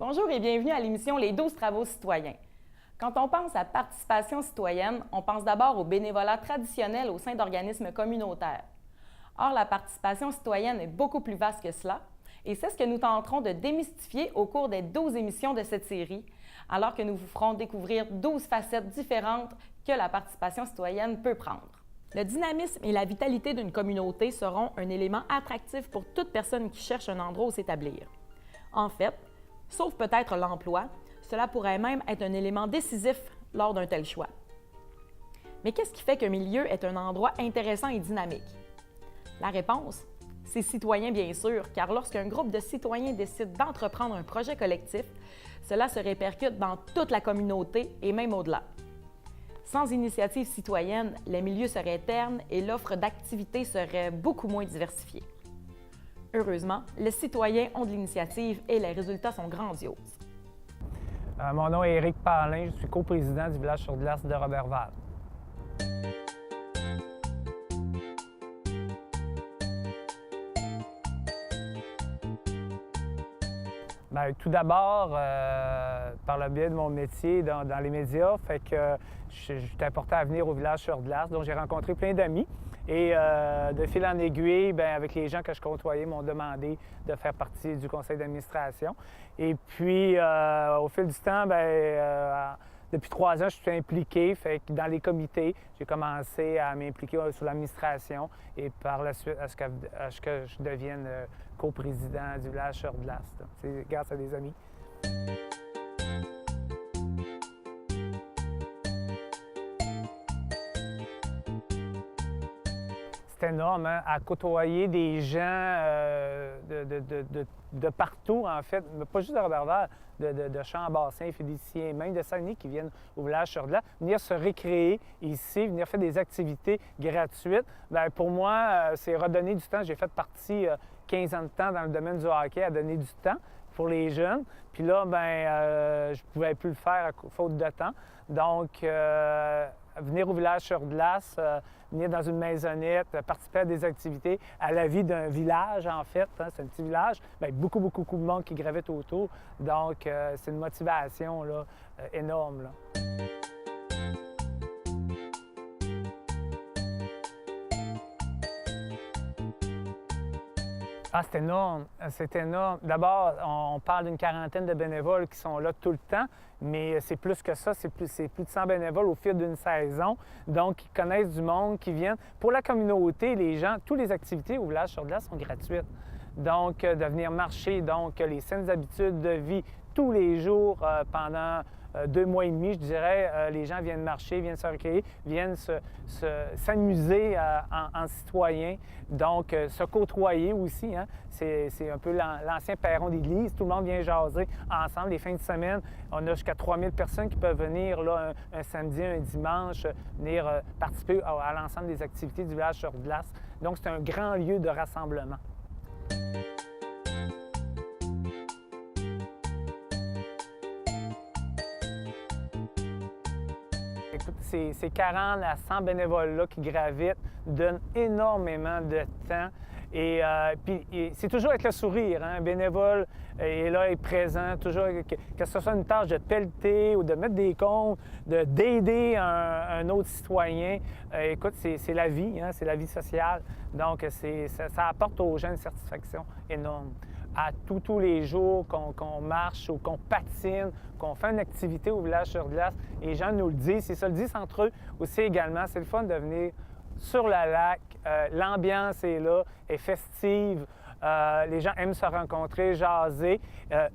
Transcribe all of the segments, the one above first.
Bonjour et bienvenue à l'émission Les 12 travaux citoyens. Quand on pense à participation citoyenne, on pense d'abord au bénévolat traditionnel au sein d'organismes communautaires. Or, la participation citoyenne est beaucoup plus vaste que cela, et c'est ce que nous tenterons de démystifier au cours des 12 émissions de cette série, alors que nous vous ferons découvrir 12 facettes différentes que la participation citoyenne peut prendre. Le dynamisme et la vitalité d'une communauté seront un élément attractif pour toute personne qui cherche un endroit où s'établir. En fait, sauf peut-être l'emploi, cela pourrait même être un élément décisif lors d'un tel choix. Mais qu'est-ce qui fait qu'un milieu est un endroit intéressant et dynamique? La réponse, c'est citoyen bien sûr, car lorsqu'un groupe de citoyens décide d'entreprendre un projet collectif, cela se répercute dans toute la communauté et même au-delà. Sans initiative citoyenne, les milieux seraient ternes et l'offre d'activités serait beaucoup moins diversifiée. Heureusement, les citoyens ont de l'initiative et les résultats sont grandioses. Mon nom est Éric Paulin, je suis coprésident du village sur glace de Roberval. Bien, tout d'abord, par le biais de mon métier dans les médias, fait que j'étais apporté à venir au village sur glace, donc j'ai rencontré plein d'amis. Et de fil en aiguille, bien, avec les gens que je côtoyais, m'ont demandé de faire partie du conseil d'administration. Et puis, au fil du temps, bien, depuis 3 ans, je suis impliqué. Fait que dans les comités, j'ai commencé à m'impliquer sur l'administration et par la suite à ce que je devienne coprésident du village sur glace. C'est grâce à des amis. C'est énorme, hein? À côtoyer des gens de partout, en fait, mais pas juste de Roberval, de Champ-Bassin, Félicien, même de Saguenay qui viennent au village sur glace, venir se récréer ici, venir faire des activités gratuites. Bien, pour moi, c'est redonner du temps. J'ai fait partie 15 ans de temps dans le domaine du hockey à donner du temps pour les jeunes. Puis là, bien, je ne pouvais plus le faire à faute de temps. Donc, venir au village sur glace, venir dans une maisonnette, participer à des activités, à la vie d'un village, en fait. Hein, c'est un petit village. Bien, beaucoup de monde qui gravite autour. Donc, c'est une motivation là, énorme. Là. Ah, c'est énorme, c'est énorme. D'abord, on parle d'une quarantaine de bénévoles qui sont là tout le temps, mais c'est plus que ça, c'est plus de 100 bénévoles au fil d'une saison, donc qui connaissent du monde, qui viennent. Pour la communauté, les gens, toutes les activités au village sur glace sont gratuites. Donc, de venir marcher, donc les saines habitudes de vie tous les jours pendant 2 mois et demi, je dirais, les gens viennent marcher, viennent se recréer, viennent s'amuser en citoyens, donc se côtoyer aussi. Hein? C'est un peu l'ancien perron d'église, tout le monde vient jaser ensemble. Les fins de semaine, on a jusqu'à 3000 personnes qui peuvent venir là, un samedi, un dimanche, venir participer à l'ensemble des activités du village sur glace. Donc, c'est un grand lieu de rassemblement. Écoute, ces 40 à 100 bénévoles-là qui gravitent donnent énormément de temps. Et c'est toujours avec le sourire. Hein? Un bénévole est là, est présent, toujours, que ce soit une tâche de pelleter ou de mettre des comptes, d'aider un autre citoyen. Écoute, c'est la vie, hein? C'est la vie sociale. Donc, ça apporte aux gens une satisfaction énorme. À tous les jours qu'on marche ou qu'on patine, qu'on fait une activité au village sur glace, les gens nous le disent, ils se le disent entre eux aussi également. C'est le fun de venir sur le lac, l'ambiance est là, est festive, les gens aiment se rencontrer, jaser,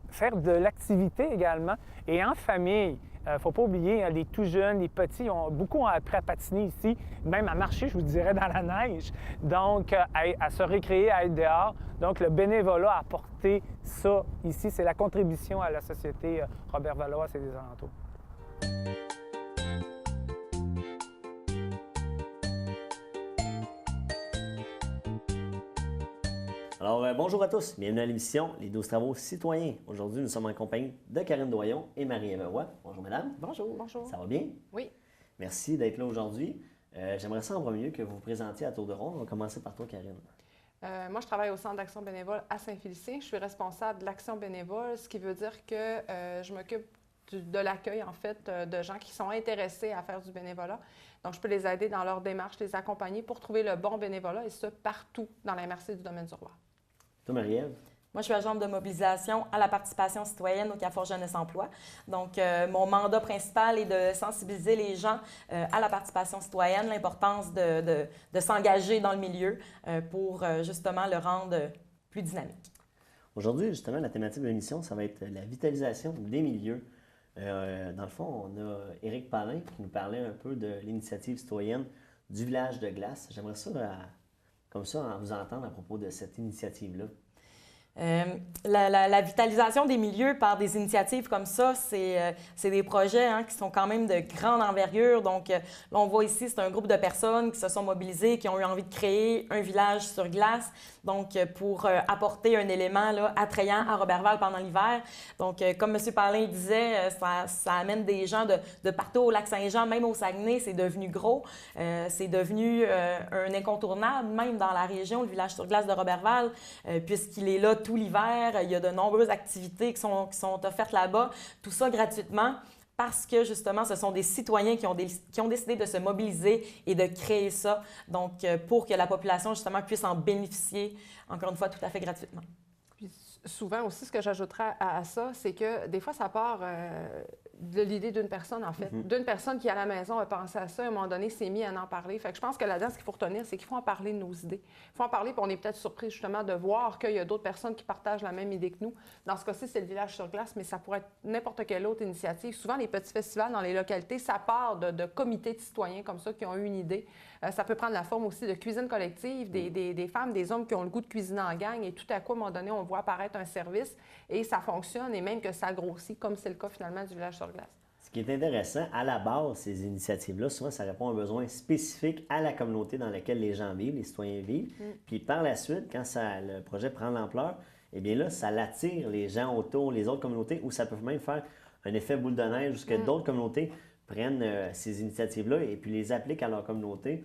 faire de l'activité également et en famille. Il ne faut pas oublier, hein, les tout jeunes, les petits, beaucoup ont appris à patiner ici, même à marcher, je vous dirais, dans la neige. Donc, à se récréer, à être dehors. Donc, le bénévolat a apporté ça ici. C'est la contribution à la société Robervaloise et des alentours. Alors, bonjour à tous, bienvenue à l'émission Les 12 travaux citoyens. Aujourd'hui, nous sommes en compagnie de Karine Doyon et Marie-Ève Roy. Bonjour, mesdames. Bonjour, bonjour. Ça va bien? Oui. Merci d'être là aujourd'hui. J'aimerais ça en premier lieu que vous vous présentiez à tour de rôle. On va commencer par toi, Karine. Moi, je travaille au Centre d'action bénévole à Saint-Félicien. Je suis responsable de l'action bénévole, ce qui veut dire que je m'occupe de l'accueil, en fait, de gens qui sont intéressés à faire du bénévolat. Donc, je peux les aider dans leur démarche, les accompagner pour trouver le bon bénévolat, et ça, partout dans la MRC du domaine du Roi. Toi, Marie-Ève? Moi, je suis agente de mobilisation à la participation citoyenne au Carrefour Jeunesse Emploi. Donc, mon mandat principal est de sensibiliser les gens à la participation citoyenne, l'importance de s'engager dans le milieu pour justement le rendre plus dynamique. Aujourd'hui, justement, la thématique de l'émission, ça va être la vitalisation des milieux. Dans le fond, on a Éric Paulin qui nous parlait un peu de l'initiative citoyenne du village de glace. J'aimerais ça, comme ça, vous entendre à propos de cette initiative-là. La vitalisation des milieux par des initiatives comme ça, c'est des projets qui sont quand même de grande envergure. Donc, là, on voit ici, c'est un groupe de personnes qui se sont mobilisées, qui ont eu envie de créer un village sur glace, donc pour apporter un élément là, attrayant à Roberval pendant l'hiver. Donc, comme M. Paulin disait, ça amène des gens de partout au Lac-Saint-Jean, même au Saguenay, c'est devenu gros. C'est devenu un incontournable, même dans la région, le village sur glace de Roberval, puisqu'il est là tout l'hiver. Il y a de nombreuses activités qui sont offertes là-bas, tout ça gratuitement parce que, justement, ce sont des citoyens qui ont décidé de se mobiliser et de créer ça, donc pour que la population, justement, puisse en bénéficier, encore une fois, tout à fait gratuitement. Puis souvent aussi, ce que j'ajouterais à ça, c'est que des fois, ça part de l'idée d'une personne, en fait. D'une personne qui, à la maison, a pensé à ça, à un moment donné, s'est mis à en parler. Fait que je pense que là-dedans, ce qu'il faut retenir, c'est qu'il faut en parler de nos idées. Il faut en parler, puis on est peut-être surpris, justement, de voir qu'il y a d'autres personnes qui partagent la même idée que nous. Dans ce cas-ci, c'est le village sur glace, mais ça pourrait être n'importe quelle autre initiative. Souvent, les petits festivals dans les localités, ça part de comités de citoyens comme ça qui ont eu une idée. Ça peut prendre la forme aussi de cuisine collective, des femmes, des hommes qui ont le goût de cuisiner en gang, et tout à coup, à un moment donné, on voit apparaître un service, et ça fonctionne, et même que ça grossit, comme c'est le cas, finalement, du village sur glace. Ce qui est intéressant, à la base, ces initiatives-là, souvent, ça répond à un besoin spécifique à la communauté dans laquelle les gens vivent, les citoyens vivent. Puis par la suite, quand le projet prend l'ampleur, eh bien là, ça l'attire les gens autour, les autres communautés, ou ça peut même faire un effet boule de neige, jusqu'à d'autres communautés prennent ces initiatives-là et puis les appliquent à leur communauté.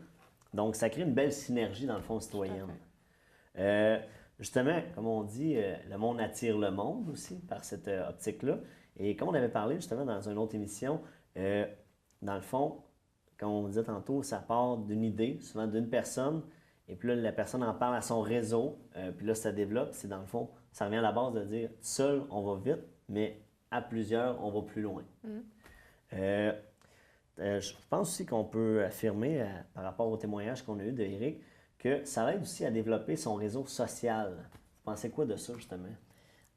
Donc, ça crée une belle synergie, dans le fond, citoyenne. Justement, comme on dit, le monde attire le monde aussi par cette optique-là. Et comme on avait parlé justement dans une autre émission, dans le fond, comme on disait tantôt, ça part d'une idée, souvent d'une personne, et puis là, la personne en parle à son réseau, puis là, ça développe. C'est dans le fond, ça revient à la base de dire, seul, on va vite, mais à plusieurs, on va plus loin. Je pense aussi qu'on peut affirmer, par rapport au témoignage qu'on a eu d'Éric, que ça aide aussi à développer son réseau social. Vous pensez quoi de ça, justement?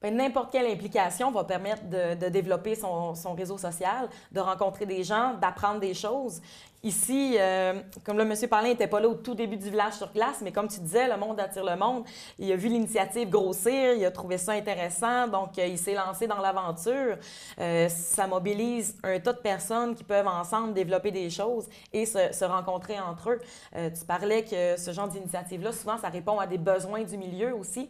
N'importe quelle implication va permettre de développer son réseau social, de rencontrer des gens, d'apprendre des choses. Ici, comme là, M. Paulin n'était pas là au tout début du village sur glace, mais comme tu disais, le monde attire le monde. Il a vu l'initiative grossir, il a trouvé ça intéressant, donc il s'est lancé dans l'aventure. Ça mobilise un tas de personnes qui peuvent ensemble développer des choses et se rencontrer entre eux. Tu parlais que ce genre d'initiative-là, souvent, ça répond à des besoins du milieu aussi.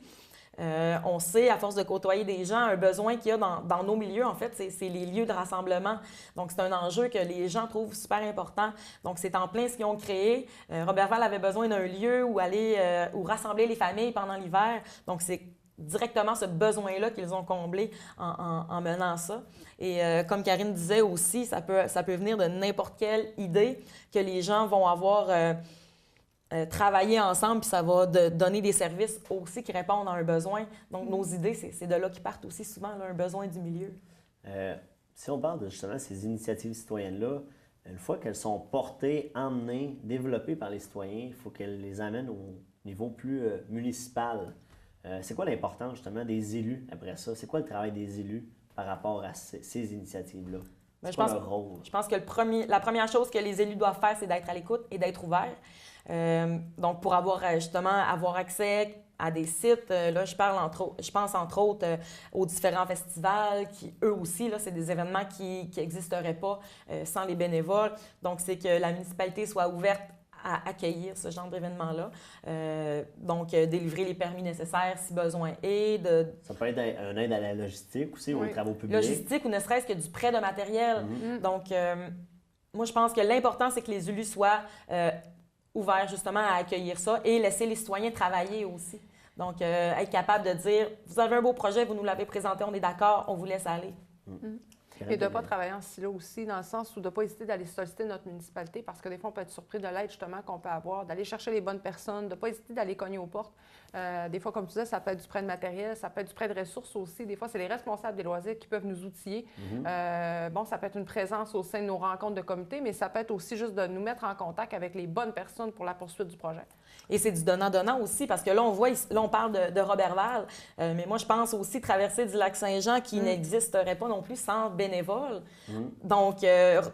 On sait, à force de côtoyer des gens, un besoin qu'il y a dans nos milieux, en fait, c'est les lieux de rassemblement. Donc, c'est un enjeu que les gens trouvent super important. Donc, c'est en plein ce qu'ils ont créé. Roberval avait besoin d'un lieu où aller, où rassembler les familles pendant l'hiver. Donc, c'est directement ce besoin-là qu'ils ont comblé en menant ça. Et comme Karine disait aussi, ça peut venir de n'importe quelle idée que les gens vont avoir travailler ensemble, puis ça va donner des services aussi qui répondent à un besoin. Donc, nos idées, c'est de là qu'ils partent aussi souvent, là, un besoin du milieu. Si on parle de justement ces initiatives citoyennes-là, une fois qu'elles sont portées, emmenées, développées par les citoyens, il faut qu'elles les amènent au niveau plus municipal. C'est quoi l'importance justement des élus après ça? C'est quoi le travail des élus par rapport à ces initiatives-là? C'est quoi leur rôle? Je pense que la première chose que les élus doivent faire, c'est d'être à l'écoute et d'être ouverts. Donc, pour avoir accès à des sites, là, je pense entre autres aux différents festivals qui, eux aussi, là, c'est des événements qui n'existeraient pas sans les bénévoles. Donc, c'est que la municipalité soit ouverte à accueillir ce genre d'événements-là. Donc, délivrer les permis nécessaires si besoin est. Ça peut être un aide à la logistique aussi, aux travaux publics. Logistique ou ne serait-ce que du prêt de matériel. Donc, moi, je pense que l'important, c'est que les élus soient ouvert justement à accueillir ça et laisser les citoyens travailler aussi. Donc, être capable de dire, vous avez un beau projet, vous nous l'avez présenté, on est d'accord, on vous laisse aller. Et de ne pas travailler en silo aussi, dans le sens où de ne pas hésiter d'aller solliciter notre municipalité, parce que des fois, on peut être surpris de l'aide justement qu'on peut avoir, d'aller chercher les bonnes personnes, de ne pas hésiter d'aller cogner aux portes. Des fois, comme tu disais, ça peut être du prêt de matériel, ça peut être du prêt de ressources aussi. Des fois, c'est les responsables des loisirs qui peuvent nous outiller. Bon, ça peut être une présence au sein de nos rencontres de comité, mais ça peut être aussi juste de nous mettre en contact avec les bonnes personnes pour la poursuite du projet. Et c'est du donnant-donnant aussi, parce que là, on voit, là, on parle de Roberval, mais moi, je pense aussi traverser du lac Saint-Jean qui n'existerait pas non plus sans bénévoles. Donc,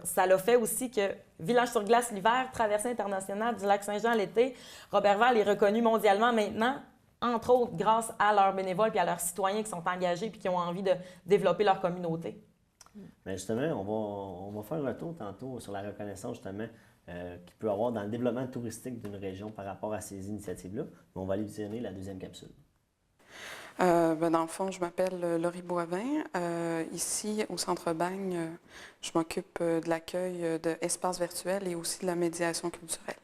ça l'a fait aussi que Village sur glace l'hiver, traversée internationale du lac Saint-Jean l'été, Roberval est reconnu mondialement maintenant, entre autres grâce à leurs bénévoles et à leurs citoyens qui sont engagés et qui ont envie de développer leur communauté. Bien justement, on va faire un retour tantôt sur la reconnaissance justement qu'il peut y avoir dans le développement touristique d'une région par rapport à ces initiatives-là. Mais on va aller visionner la deuxième capsule. Dans le fond, je m'appelle Laurie Boivin. Ici, au Centre Bagne, je m'occupe de l'accueil d'espaces virtuels et aussi de la médiation culturelle.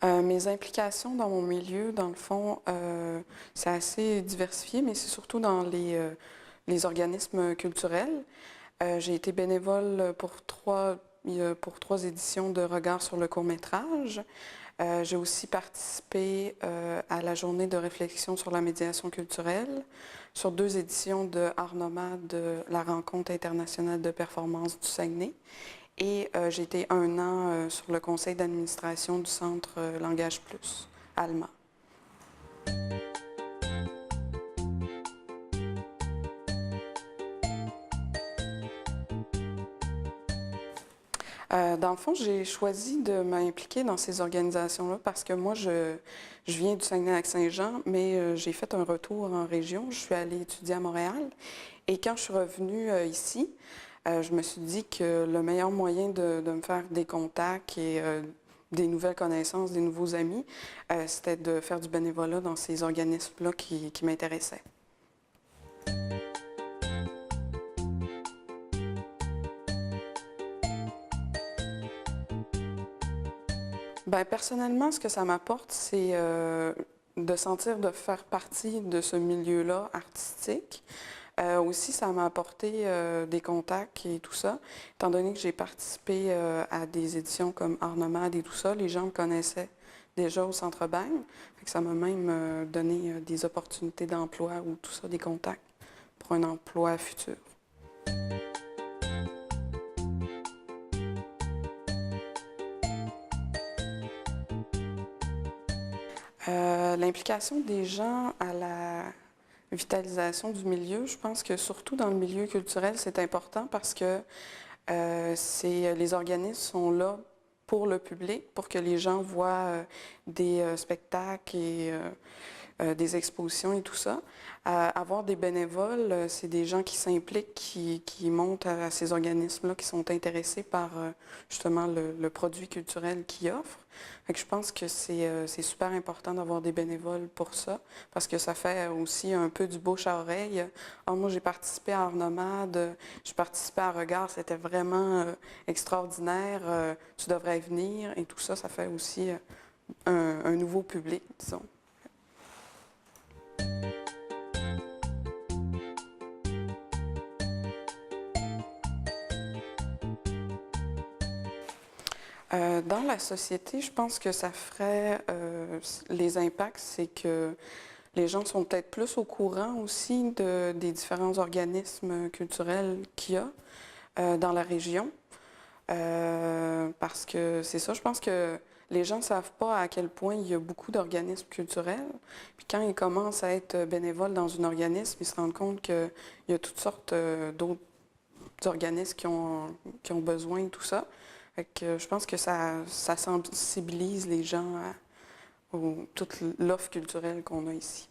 Mes implications dans mon milieu, dans le fond, c'est assez diversifié, mais c'est surtout dans les organismes culturels. J'ai été bénévole pour trois éditions de Regard sur le court-métrage. J'ai aussi participé à la journée de réflexion sur la médiation culturelle, sur 2 éditions de Art Nomade, la rencontre internationale de performance du Saguenay. Et j'ai été 1 an sur le conseil d'administration du Centre Langage Plus allemand. Dans le fond, j'ai choisi de m'impliquer dans ces organisations-là parce que moi, je viens du Saguenay-Lac-Saint-Jean, mais j'ai fait un retour en région. Je suis allée étudier à Montréal. Et quand je suis revenue ici, je me suis dit que le meilleur moyen de me faire des contacts et des nouvelles connaissances, des nouveaux amis, c'était de faire du bénévolat dans ces organismes-là qui m'intéressaient. Bien, personnellement, ce que ça m'apporte, c'est de sentir de faire partie de ce milieu-là artistique. Aussi, ça m'a apporté des contacts et tout ça. Étant donné que j'ai participé à des éditions comme Art Nomade et tout ça, les gens me connaissaient déjà au Centre Bagne. Ça m'a même donné des opportunités d'emploi ou tout ça, des contacts pour un emploi futur. L'implication des gens à la vitalisation du milieu, je pense que surtout dans le milieu culturel, c'est important parce que les organismes sont là pour le public, pour que les gens voient des spectacles et des expositions et tout ça. Avoir des bénévoles, c'est des gens qui s'impliquent, qui montent à ces organismes-là, qui sont intéressés par justement le produit culturel qu'ils offrent. Fait que je pense que c'est super important d'avoir des bénévoles pour ça, parce que ça fait aussi un peu du bouche à oreille. Moi, j'ai participé à Art Nomade, j'ai participé à Regard, c'était vraiment extraordinaire, tu devrais venir, et tout ça, ça fait aussi un nouveau public, disons. Dans la société, je pense que ça ferait les impacts, c'est que les gens sont peut-être plus au courant aussi des différents organismes culturels qu'il y a dans la région. Parce que c'est ça, je pense que les gens ne savent pas à quel point il y a beaucoup d'organismes culturels. Puis quand ils commencent à être bénévoles dans un organisme, ils se rendent compte qu'il y a toutes sortes d'autres organismes qui ont besoin de tout ça. Fait que je pense que ça sensibilise les gens à toute l'offre culturelle qu'on a ici.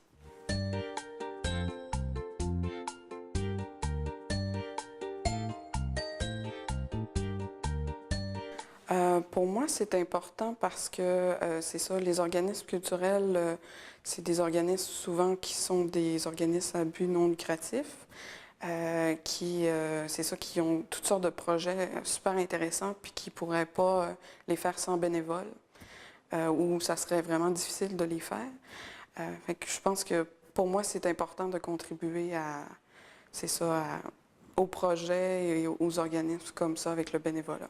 Pour moi, c'est important parce que c'est ça, les organismes culturels, c'est des organismes souvent qui sont des organismes à but non lucratif, c'est ça, qui ont toutes sortes de projets super intéressants puis qui ne pourraient pas les faire sans bénévoles, ou ça serait vraiment difficile de les faire. Fait que je pense que pour moi, c'est important de contribuer c'est ça, aux projets et aux organismes comme ça avec le bénévolat.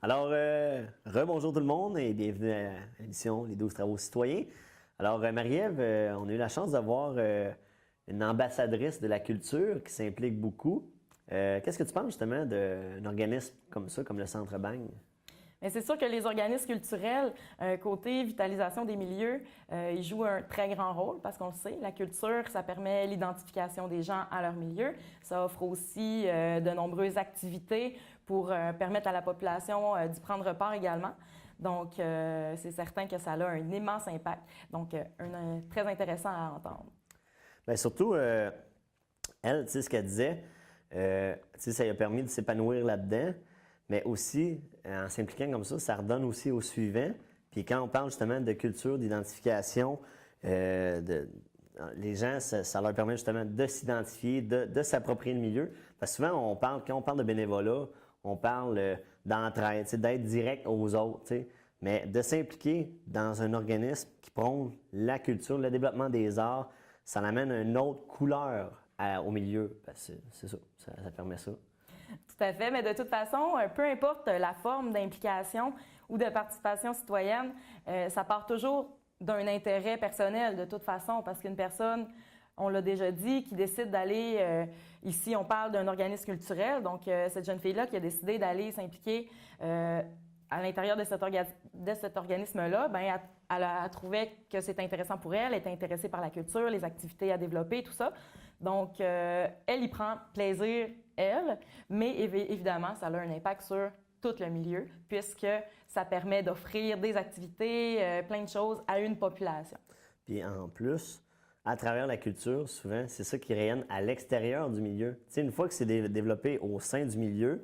Alors, rebonjour tout le monde et bienvenue à l'émission Les 12 travaux citoyens. Alors, Marie-Ève, on a eu la chance d'avoir une ambassadrice de la culture qui s'implique beaucoup. Qu'est-ce que tu penses justement d'un organisme comme ça, comme le Centre Bang? Mais c'est sûr que les organismes culturels, côté vitalisation des milieux, ils jouent un très grand rôle parce qu'on le sait, la culture, ça permet l'identification des gens à leur milieu. Ça offre aussi de nombreuses activités pour permettre à la population d'y prendre part également. Donc, c'est certain que ça a un immense impact. Donc, très intéressant à entendre. Bien, surtout, elle, tu sais, ce qu'elle disait, tu sais, ça lui a permis de s'épanouir là-dedans, mais aussi, en s'impliquant comme ça redonne aussi au suivant. Puis quand on parle justement de culture, d'identification, les gens, ça leur permet justement de s'identifier, de s'approprier le milieu. Parce que souvent, quand on parle de bénévolat, on parle d'entraide, tu sais, d'être direct aux autres, tu sais. Mais de s'impliquer dans un organisme qui prône la culture, le développement des arts, ça amène une autre couleur au milieu. C'est ça, ça permet ça. Tout à fait, mais de toute façon, peu importe la forme d'implication ou de participation citoyenne, ça part toujours d'un intérêt personnel de toute façon, parce qu'une personne, on l'a déjà dit, qui décide d'aller, ici on parle d'un organisme culturel, donc cette jeune fille-là qui a décidé d'aller s'impliquer à l'intérieur de cet organisme-là, bien, elle trouvait que c'était intéressant pour elle, elle était intéressée par la culture, les activités à développer, tout ça. Donc, elle y prend plaisir, elle, mais évidemment, ça a un impact sur tout le milieu, puisque ça permet d'offrir des activités, plein de choses à une population. Puis en plus, à travers la culture, souvent, c'est ça qui rayonne à l'extérieur du milieu. Tu sais, une fois que c'est développé au sein du milieu,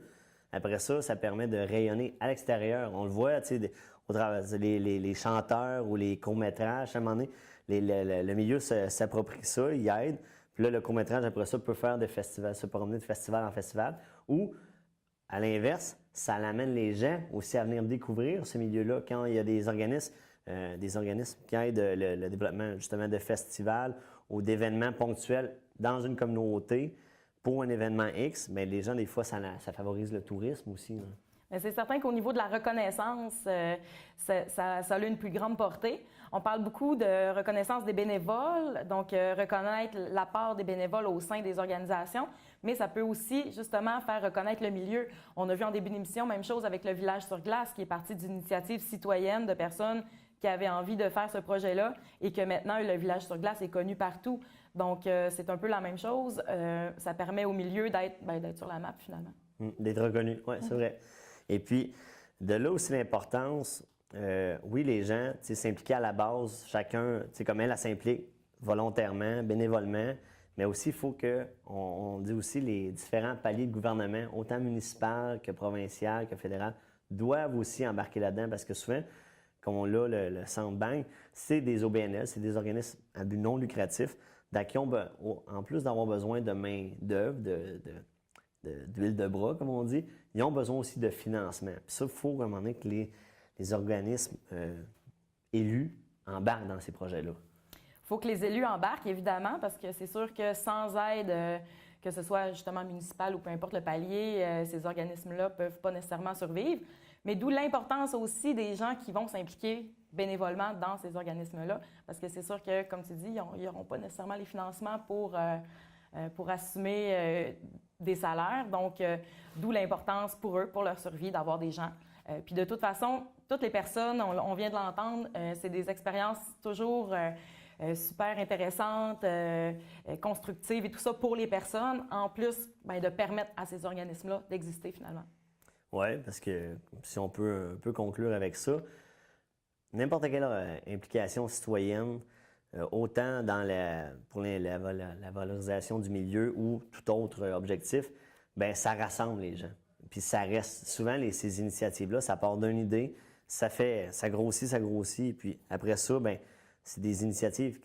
après ça, ça permet de rayonner à l'extérieur. On le voit, tu sais, au travers les chanteurs ou les courts-métrages, à un moment donné, le milieu s'approprie ça, il aide. Puis là, le court-métrage, après ça, peut faire des festivals, se promener de festival en festival. Ou, à l'inverse, ça amène les gens aussi à venir découvrir ce milieu-là quand il y a des organismes qui aident le développement justement de festivals ou d'événements ponctuels dans une communauté pour un événement X. Mais les gens, des fois, ça favorise le tourisme aussi. C'est certain qu'au niveau de la reconnaissance, ça a une plus grande portée. On parle beaucoup de reconnaissance des bénévoles, donc reconnaître la part des bénévoles au sein des organisations, mais ça peut aussi justement faire reconnaître le milieu. On a vu en début d'émission, même chose avec le Village sur glace, qui est parti d'une initiative citoyenne de personnes qui avaient envie de faire ce projet-là et que maintenant, le Village sur glace est connu partout. Donc, c'est un peu la même chose. Ça permet au milieu d'être sur la map, finalement. D'être reconnu, oui, c'est vrai. Et puis, de là aussi l'importance, oui, les gens s'impliquer à la base, chacun, comme elle s'implique volontairement, bénévolement, mais aussi il faut on dit aussi les différents paliers de gouvernement, autant municipal que provincial que fédéral, doivent aussi embarquer là-dedans parce que souvent, comme on l'a, le Centre Bang, c'est des OBNL, c'est des organismes à but non lucratif, qui ont, en plus d'avoir besoin de main-d'œuvre, d'huile de bras, comme on dit, ils ont besoin aussi de financement. Puis ça, il faut à un moment donné que les organismes élus embarquent dans ces projets-là. Il faut que les élus embarquent, évidemment, parce que c'est sûr que sans aide, que ce soit justement municipal ou peu importe le palier, ces organismes-là ne peuvent pas nécessairement survivre. Mais d'où l'importance aussi des gens qui vont s'impliquer bénévolement dans ces organismes-là, parce que c'est sûr que, comme tu dis, ils n'auront pas nécessairement les financements pour assumer des salaires. Donc, d'où l'importance pour eux, pour leur survie, d'avoir des gens. Puis de toute façon, toutes les personnes, on vient de l'entendre, c'est des expériences toujours super intéressantes, constructives et tout ça pour les personnes, en plus de permettre à ces organismes-là d'exister finalement. Oui, parce que si on peut un peu conclure avec ça, n'importe quelle implication citoyenne, autant pour la valorisation du milieu ou tout autre objectif, bien, ça rassemble les gens. Puis ça reste. Souvent, ces initiatives-là, ça part d'une idée, ça grossit, et puis après ça, bien, c'est des initiatives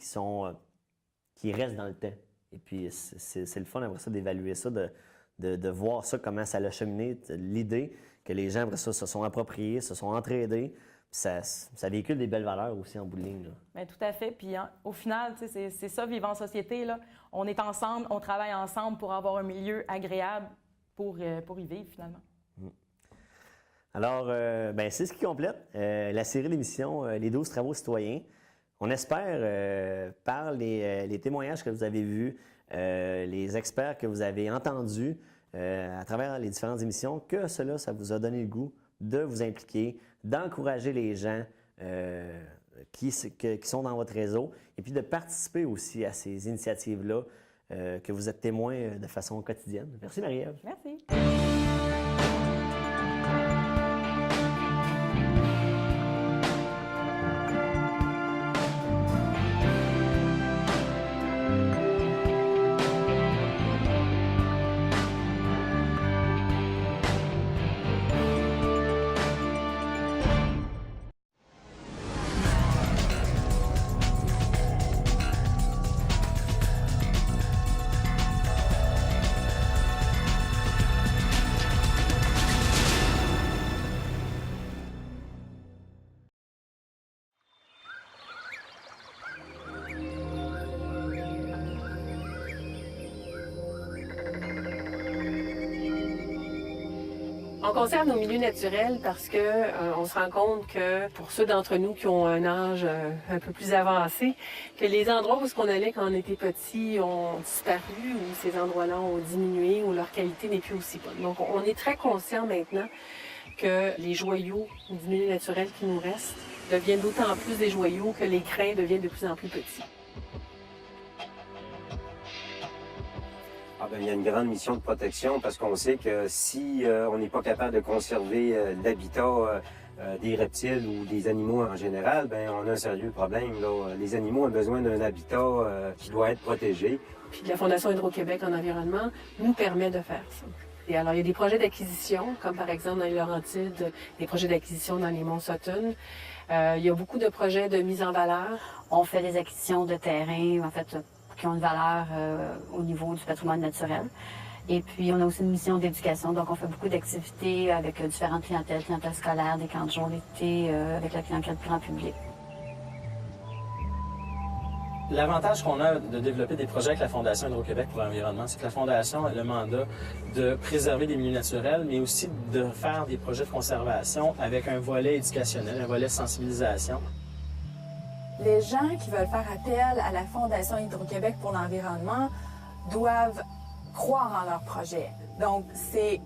qui restent dans le temps. Et puis, c'est le fun après ça d'évaluer ça, de voir ça, comment ça a cheminé, l'idée que les gens après ça se sont appropriés, se sont entraidés. Ça véhicule des belles valeurs aussi en bout de ligne. Là. Bien, tout à fait. Puis au final, c'est ça, vivre en société. Là. On est ensemble, on travaille ensemble pour avoir un milieu agréable pour y vivre finalement. Alors, ben, c'est ce qui complète la série d'émissions Les 12 travaux citoyens. On espère, par les témoignages que vous avez vus, les experts que vous avez entendus à travers les différentes émissions, que ça vous a donné le goût de vous impliquer, d'encourager les gens qui sont dans votre réseau et puis de participer aussi à ces initiatives-là que vous êtes témoins de façon quotidienne. Merci Marie-Ève. Merci. On conserve nos milieux naturels parce que on se rend compte que pour ceux d'entre nous qui ont un âge un peu plus avancé, que les endroits où on allait quand on était petit ont disparu ou ces endroits-là ont diminué ou leur qualité n'est plus aussi bonne. Donc on est très conscient maintenant que les joyaux du milieu naturel qui nous restent deviennent d'autant plus des joyaux que les crins deviennent de plus en plus petits. Il y a une grande mission de protection parce qu'on sait que si on n'est pas capable de conserver l'habitat des reptiles ou des animaux en général, bien, on a un sérieux problème. Là. Les animaux ont besoin d'un habitat qui doit être protégé. Puis la Fondation Hydro-Québec en environnement nous permet de faire ça. Et alors, il y a des projets d'acquisition, comme par exemple dans les Laurentides, des projets d'acquisition dans les monts Sutton. Il y a beaucoup de projets de mise en valeur. On fait des acquisitions de terrain, en fait, qui ont une valeur au niveau du patrimoine naturel. Et puis, on a aussi une mission d'éducation. Donc, on fait beaucoup d'activités avec différentes clientèles scolaires, des camps de jour l'été, avec la clientèle grand public. L'avantage qu'on a de développer des projets avec la Fondation Hydro-Québec pour l'environnement, c'est que la Fondation a le mandat de préserver les milieux naturels, mais aussi de faire des projets de conservation avec un volet éducationnel, un volet sensibilisation. Les gens qui veulent faire appel à la Fondation Hydro-Québec pour l'environnement doivent croire en leur projet. Donc, c'est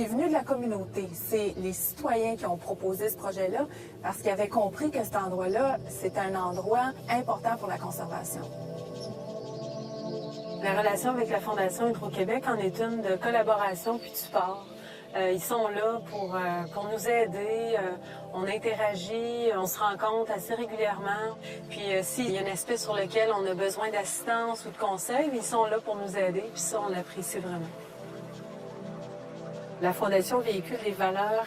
venu de la communauté. C'est les citoyens qui ont proposé ce projet-là parce qu'ils avaient compris que cet endroit-là, c'est un endroit important pour la conservation. La relation avec la Fondation Hydro-Québec en est une de collaboration puis de support. Ils sont là pour nous aider, on interagit, on se rencontre assez régulièrement. Puis s'il y a un aspect sur lequel on a besoin d'assistance ou de conseils, ils sont là pour nous aider, puis ça, on l'apprécie vraiment. La Fondation véhicule des valeurs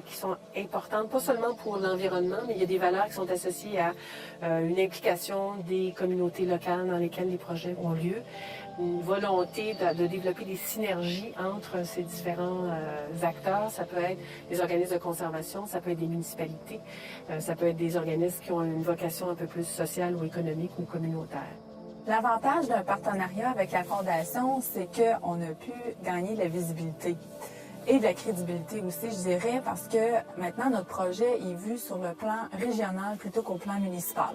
qui sont importantes, pas seulement pour l'environnement, mais il y a des valeurs qui sont associées à une implication des communautés locales dans lesquelles les projets ont lieu, une volonté de développer des synergies entre ces différents acteurs. Ça peut être des organismes de conservation, ça peut être des municipalités, ça peut être des organismes qui ont une vocation un peu plus sociale ou économique ou communautaire. L'avantage d'un partenariat avec la Fondation, c'est qu'on a pu gagner de la visibilité. Et de la crédibilité aussi, je dirais, parce que maintenant, notre projet est vu sur le plan régional plutôt qu'au plan municipal.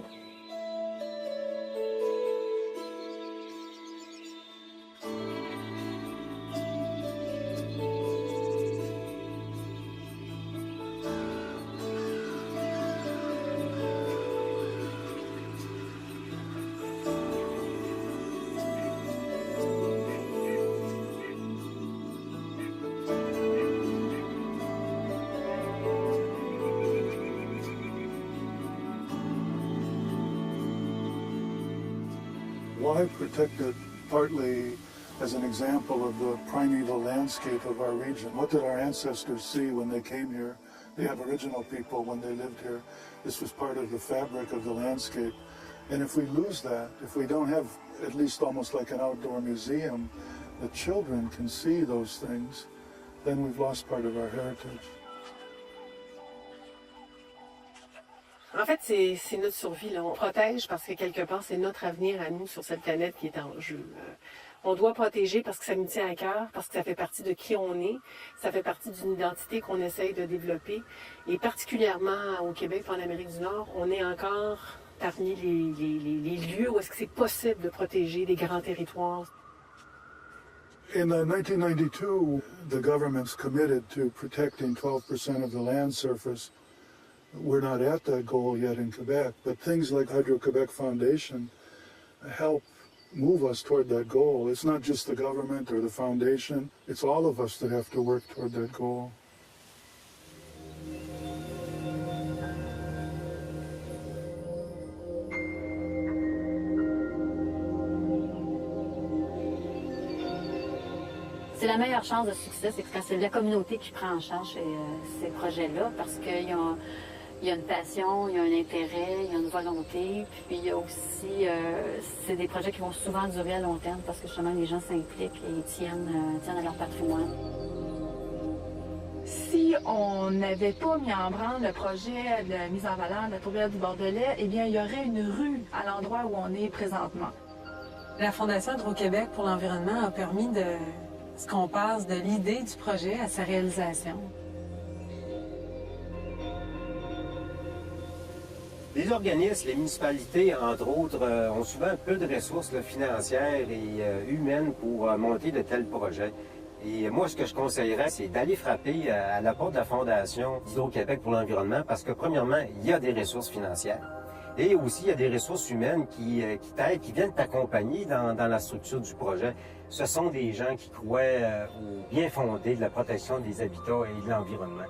Why protect it? Partly as an example of the primeval landscape of our region. What did our ancestors see when they came here? The Aboriginal people, when they lived here, this was part of the fabric of the landscape. And if we lose that, if we don't have at least almost like an outdoor museum, the children can see those things, then we've lost part of our heritage. En fait, c'est notre survie, là. On protège parce que quelque part, c'est notre avenir à nous sur cette planète qui est en jeu. On doit protéger parce que ça nous tient à cœur, parce que ça fait partie de qui on est, ça fait partie d'une identité qu'on essaye de développer. Et particulièrement au Québec et en Amérique du Nord, on est encore parmi les lieux où est-ce que c'est possible de protéger des grands territoires. In 1992, the government's committed to protecting 12% of the land surface. We're not at that goal yet in Quebec, but things like Hydro-Quebec Foundation help move us toward that goal. It's not just the government or the foundation, it's all of us that have to work toward that goal. C'est la meilleure chance de succès, c'est quand c'est la communauté qui prend en charge ces projets-là, parce qu'il y a une passion, il y a un intérêt, il y a une volonté, puis il y a aussi, c'est des projets qui vont souvent durer à long terme, parce que justement les gens s'impliquent et tiennent à leur patrimoine. Si on n'avait pas mis en branle le projet de mise en valeur de la tourbière du Bordelais, eh bien, il y aurait une rue à l'endroit où on est présentement. La Fondation Hydro-Québec pour l'environnement a permis qu'on passe de l'idée du projet à sa réalisation. Les organismes, les municipalités, entre autres, ont souvent peu de ressources financières et humaines pour monter de tels projets. Et moi, ce que je conseillerais, c'est d'aller frapper à la porte de la Fondation Hydro-Québec pour l'environnement parce que, premièrement, il y a des ressources financières. Et aussi, il y a des ressources humaines qui t'aident, qui viennent t'accompagner dans la structure du projet. Ce sont des gens qui croient au bien fondé de la protection des habitats et de l'environnement.